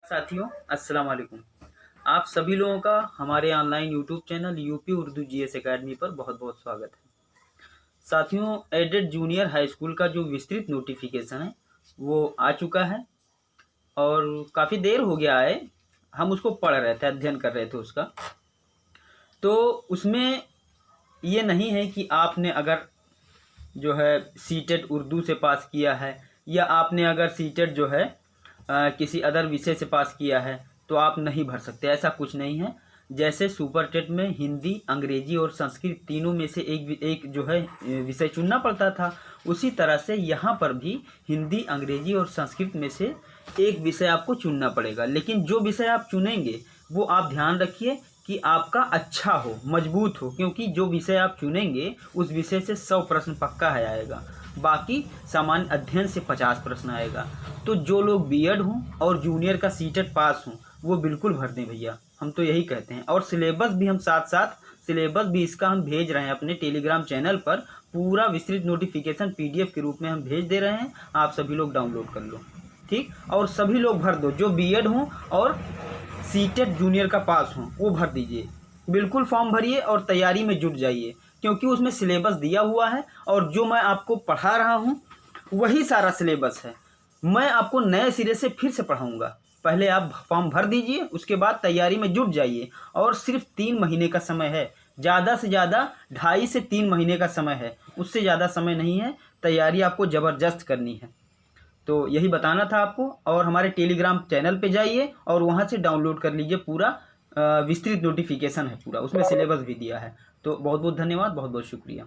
साथियों, अस्सलाम वालेकुम। आप सभी लोगों का हमारे online YouTube channel UP Urdu GS academy पर बहुत बहुत स्वागत है। साथियों, एडेड जूनियर हाई स्कूल का जो विस्तृत नोटिफिकेशन है वो आ चुका है और काफ़ी देर हो गया है। हम उसको पढ़ रहे थे, अध्ययन कर रहे थे उसका। तो उसमें ये नहीं है कि आपने अगर जो है सीटेट उर्दू से पास किया है या आपने अगर सीटेट जो है किसी अदर विषय से पास किया है तो आप नहीं भर सकते, ऐसा कुछ नहीं है। जैसे सुपर टेट में हिंदी, अंग्रेजी और संस्कृत तीनों में से एक जो है विषय चुनना पड़ता था, उसी तरह से यहाँ पर भी हिंदी, अंग्रेजी और संस्कृत में से एक विषय आपको चुनना पड़ेगा। लेकिन जो विषय आप चुनेंगे वो आप ध्यान रखिए कि आपका अच्छा हो, मजबूत हो, क्योंकि जो विषय आप चुनेंगे उस विषय से 100 प्रश्न पक्का है आएगा। बाकी सामान्य अध्ययन से 50 प्रश्न आएगा। तो जो लोग बीएड हों और जूनियर का सीटेट पास हों वो बिल्कुल भर दें भैया, हम तो यही कहते हैं। और सिलेबस भी हम साथ साथ सिलेबस भी इसका हम भेज रहे हैं अपने टेलीग्राम चैनल पर। पूरा विस्तृत नोटिफिकेशन पीडीएफ के रूप में हम भेज दे रहे हैं, आप सभी लोग डाउनलोड कर लो, ठीक। और सभी लोग भर दो, जो बीएड हों और सीटेट जूनियर का पास हों वो भर दीजिए। बिल्कुल फॉर्म भरिए और तैयारी में जुट जाइए, क्योंकि उसमें सिलेबस दिया हुआ है और जो मैं आपको पढ़ा रहा हूँ वही सारा सिलेबस है। मैं आपको नए सिरे से फिर से पढ़ाऊँगा। पहले आप फॉर्म भर दीजिए, उसके बाद तैयारी में जुट जाइए। और सिर्फ 3 महीने का समय है, ज़्यादा से ज़्यादा 2.5 से 3 महीने का समय है, उससे ज़्यादा समय नहीं है। तैयारी आपको ज़बरदस्त करनी है। तो यही बताना था आपको। और हमारे टेलीग्राम चैनल पे जाइए और वहाँ से डाउनलोड कर लीजिए। पूरा विस्तृत नोटिफिकेशन है, पूरा उसमें सिलेबस भी दिया है। तो बहुत बहुत धन्यवाद, बहुत बहुत शुक्रिया।